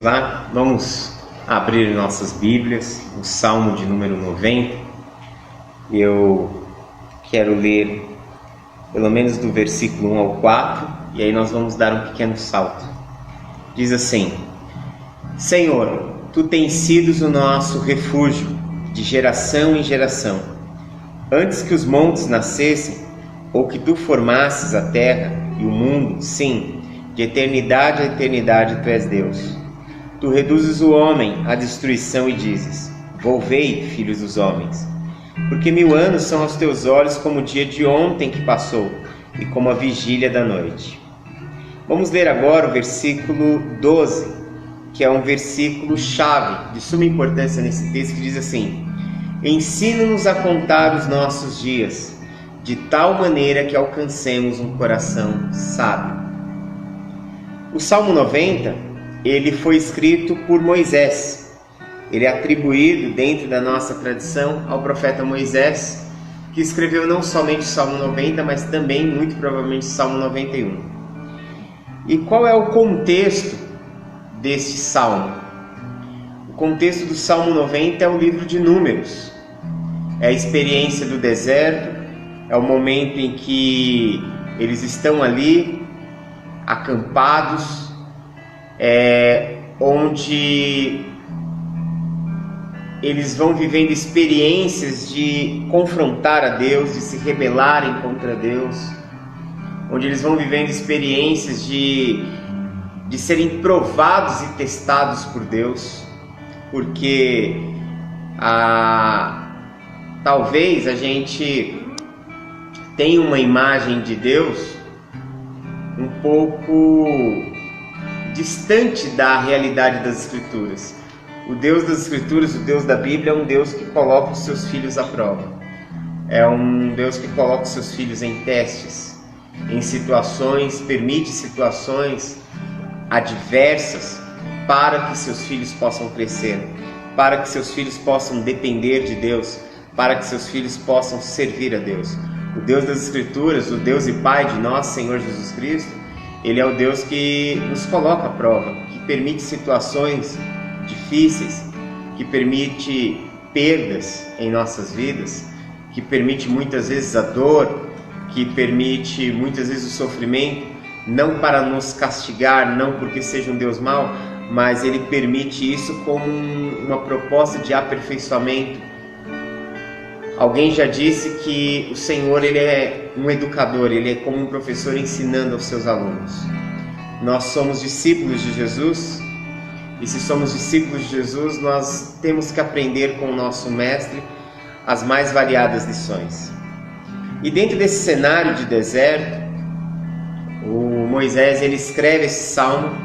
Lá, vamos abrir nossas Bíblias, o Salmo de número 90. Eu quero ler pelo menos do versículo 1 ao 4, e aí nós vamos dar um pequeno salto. Diz assim: Senhor, Tu tens sido o nosso refúgio, de geração em geração. Antes que os montes nascessem, ou que Tu formasses a terra e o mundo, sim, de eternidade a eternidade Tu és Deus. Tu reduzes o homem à destruição e dizes: Volvei, filhos dos homens. Porque 1000 anos são aos teus olhos como o dia de ontem que passou, e como a vigília da noite. Vamos ler agora o versículo 12, que é um versículo chave, de suma importância nesse texto, que diz assim: Ensina-nos a contar os nossos dias, de tal maneira que alcancemos um coração sábio. O Salmo 90, ele foi escrito por Moisés. Ele é atribuído, dentro da nossa tradição, ao profeta Moisés, que escreveu não somente o Salmo 90, mas também, muito provavelmente, o Salmo 91. E qual é o contexto deste Salmo? O contexto do Salmo 90 é o livro de Números. É a experiência do deserto, é o momento em que eles estão ali, acampados, onde eles vão vivendo experiências de confrontar a Deus, de se rebelarem contra Deus, onde eles vão vivendo experiências de serem provados e testados por Deus, porque talvez a gente tenha uma imagem de Deus um pouco distante da realidade das Escrituras. O Deus das Escrituras, o Deus da Bíblia, é um Deus que coloca os seus filhos à prova. É um Deus que coloca os seus filhos em testes, em situações, permite situações adversas para que seus filhos possam crescer, para que seus filhos possam depender de Deus, para que seus filhos possam servir a Deus. O Deus das Escrituras, o Deus e Pai de nosso Senhor Jesus Cristo, Ele é o Deus que nos coloca à prova, que permite situações difíceis, que permite perdas em nossas vidas, que permite muitas vezes a dor, que permite muitas vezes o sofrimento, não para nos castigar, não porque seja um Deus mau, mas Ele permite isso como uma proposta de aperfeiçoamento. Alguém já disse que o Senhor, Ele é um educador, Ele é como um professor ensinando aos seus alunos. Nós somos discípulos de Jesus, e se somos discípulos de Jesus, nós temos que aprender com o nosso Mestre as mais variadas lições. E dentro desse cenário de deserto, o Moisés, ele escreve esse salmo,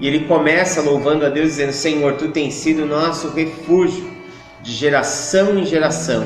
e ele começa louvando a Deus, dizendo: Senhor, Tu tens sido o nosso refúgio, de geração em geração.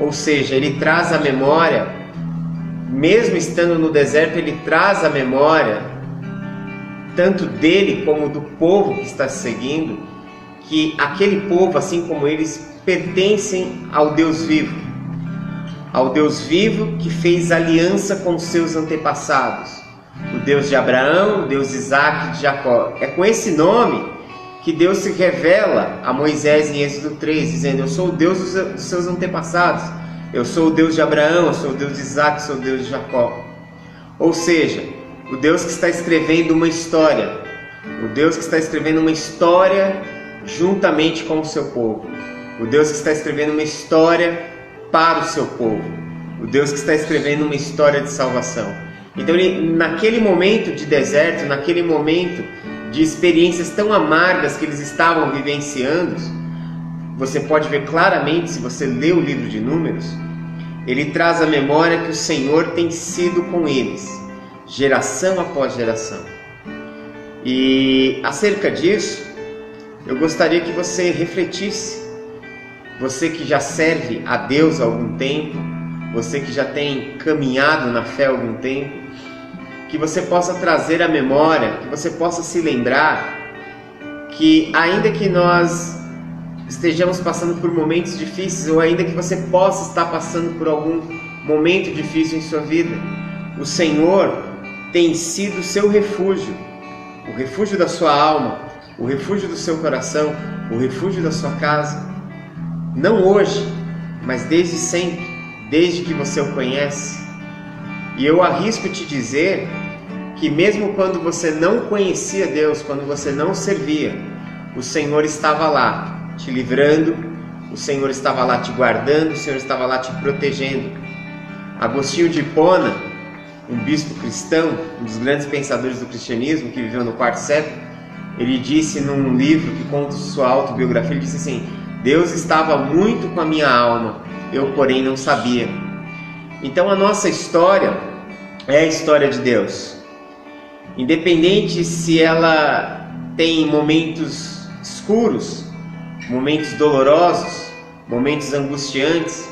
Ou seja, ele traz a memória, mesmo estando no deserto, ele traz a memória, tanto dele como do povo que está seguindo, que aquele povo, assim como eles, pertencem ao Deus vivo. Ao Deus vivo que fez aliança com os seus antepassados. O Deus de Abraão, o Deus de Isaac e de Jacó. É com esse nome que Deus se revela a Moisés em Êxodo 3, dizendo: Eu sou o Deus dos seus antepassados, eu sou o Deus de Abraão, eu sou o Deus de Isaac, eu sou o Deus de Jacó. Ou seja, o Deus que está escrevendo uma história, o Deus que está escrevendo uma história juntamente com o seu povo, o Deus que está escrevendo uma história para o seu povo, o Deus que está escrevendo uma história de salvação. Então, naquele momento de deserto, naquele momento de experiências tão amargas que eles estavam vivenciando, você pode ver claramente, se você lê o livro de Números, ele traz à memória que o Senhor tem sido com eles, geração após geração. E acerca disso, eu gostaria que você refletisse, você que já serve a Deus há algum tempo, você que já tem caminhado na fé há algum tempo, que você possa trazer à memória, que você possa se lembrar que, ainda que nós estejamos passando por momentos difíceis, ou ainda que você possa estar passando por algum momento difícil em sua vida, o Senhor tem sido o seu refúgio, o refúgio da sua alma, o refúgio do seu coração, o refúgio da sua casa. Não hoje, mas desde sempre, desde que você o conhece. E eu arrisco te dizer que mesmo quando você não conhecia Deus, quando você não servia, o Senhor estava lá te livrando, o Senhor estava lá te guardando, o Senhor estava lá te protegendo. Agostinho de Hipona, um bispo cristão, um dos grandes pensadores do cristianismo, que viveu no quarto século, ele disse num livro que conta sua autobiografia, ele disse assim: Deus estava muito com a minha alma, eu porém não sabia. Então a nossa história é a história de Deus. Independente se ela tem momentos escuros, momentos dolorosos, momentos angustiantes,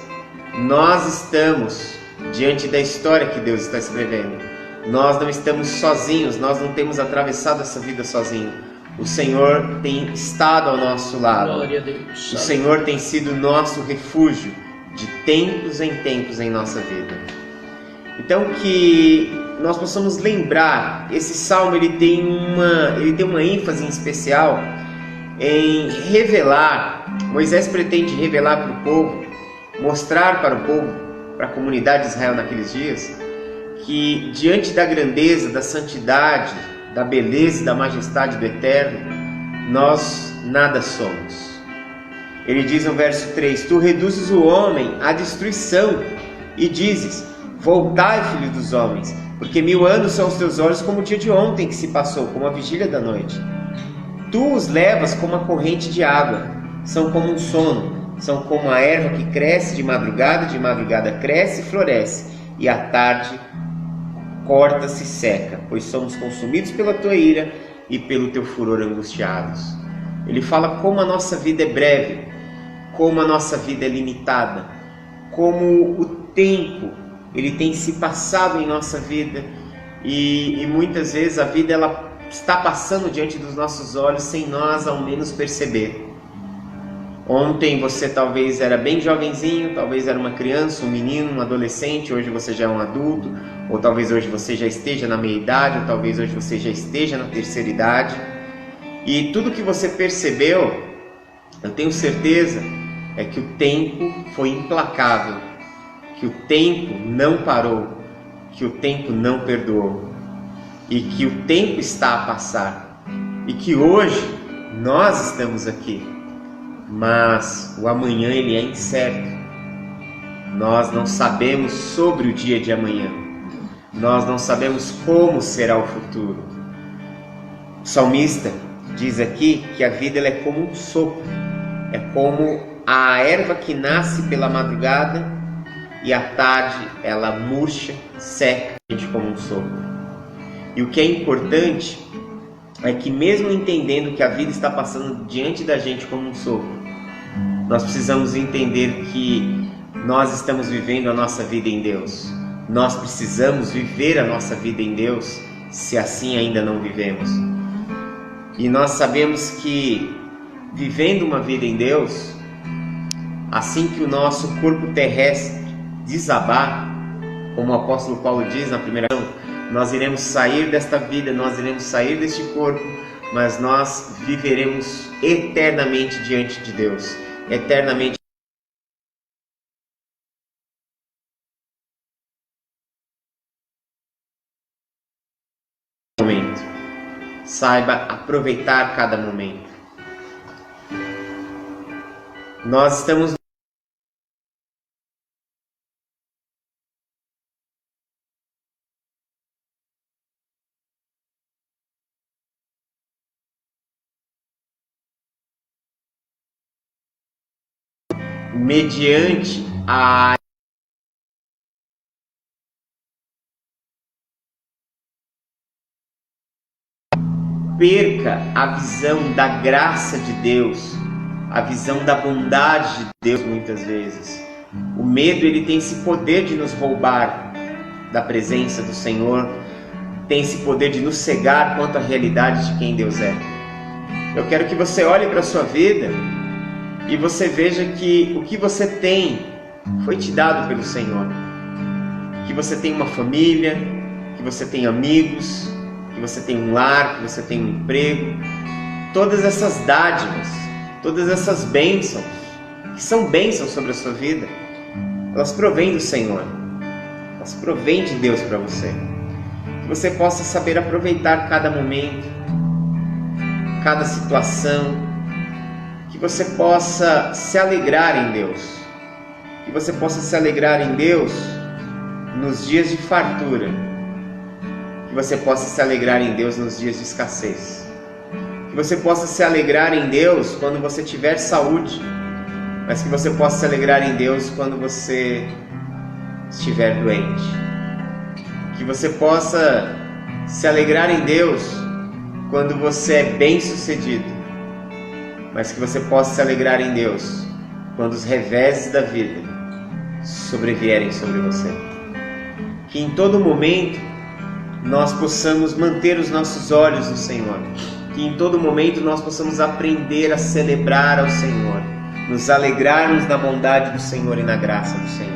nós estamos diante da história que Deus está escrevendo. Nós não estamos sozinhos, nós não temos atravessado essa vida sozinho. O Senhor tem estado ao nosso lado. Glória a Deus. O Senhor tem sido nosso refúgio de tempos em tempos em nossa vida. Então que nós possamos lembrar, esse salmo ele tem uma ênfase em especial em revelar. Moisés pretende revelar para o povo, mostrar para o povo, para a comunidade de Israel naqueles dias, que diante da grandeza, da santidade, da beleza e da majestade do Eterno, nós nada somos. Ele diz no verso 3: Tu reduzes o homem à destruição e dizes: Voltai, filho dos homens, porque 1000 anos são os teus olhos como o dia de ontem que se passou, como a vigília da noite. Tu os levas como a corrente de água, são como um sono, são como a erva que cresce de madrugada cresce e floresce, e à tarde corta-se e seca, pois somos consumidos pela tua ira e pelo teu furor angustiados. Ele fala como a nossa vida é breve, como a nossa vida é limitada, como o tempo ele tem se passado em nossa vida e muitas vezes a vida ela está passando diante dos nossos olhos sem nós ao menos perceber. Ontem você talvez era bem jovenzinho, talvez era uma criança, um menino, um adolescente, hoje você já é um adulto, ou talvez hoje você já esteja na meia-idade, ou talvez hoje você já esteja na terceira idade. E tudo que você percebeu, eu tenho certeza, é que o tempo foi implacável, que o tempo não parou, que o tempo não perdoou, e que o tempo está a passar, e que hoje nós estamos aqui, mas o amanhã ele é incerto. Nós não sabemos sobre o dia de amanhã, nós não sabemos como será o futuro. O salmista diz aqui que a vida ela é como um sopro, é como a erva que nasce pela madrugada e à tarde ela murcha, seca, como um sopro. E o que é importante é que mesmo entendendo que a vida está passando diante da gente como um sopro, nós precisamos entender que nós estamos vivendo a nossa vida em Deus. Nós precisamos viver a nossa vida em Deus, se assim ainda não vivemos. E nós sabemos que vivendo uma vida em Deus, assim que o nosso corpo terrestre desabar, como o apóstolo Paulo diz na primeira lição, nós iremos sair desta vida, nós iremos sair deste corpo, mas nós viveremos eternamente diante de Deus, eternamente. Momento. Saiba aproveitar cada momento. Nós estamos mediante a perca a visão da graça de Deus, a visão da bondade de Deus muitas vezes. O medo ele tem esse poder de nos roubar da presença do Senhor, tem esse poder de nos cegar quanto à realidade de quem Deus é. Eu quero que você olhe para a sua vida e você veja que o que você tem foi te dado pelo Senhor. Que você tem uma família, que você tem amigos, que você tem um lar, que você tem um emprego. Todas essas dádivas, todas essas bênçãos, que são bênçãos sobre a sua vida, elas provêm do Senhor, elas provêm de Deus para você. Que você possa saber aproveitar cada momento, cada situação, que você possa se alegrar em Deus, que você possa se alegrar em Deus nos dias de fartura, que você possa se alegrar em Deus nos dias de escassez, que você possa se alegrar em Deus quando você tiver saúde, mas que você possa se alegrar em Deus quando você estiver doente, que você possa se alegrar em Deus quando você é bem-sucedido, mas que você possa se alegrar em Deus quando os reveses da vida sobrevierem sobre você. Que em todo momento nós possamos manter os nossos olhos no Senhor, que em todo momento nós possamos aprender a celebrar ao Senhor, nos alegrarmos na bondade do Senhor e na graça do Senhor.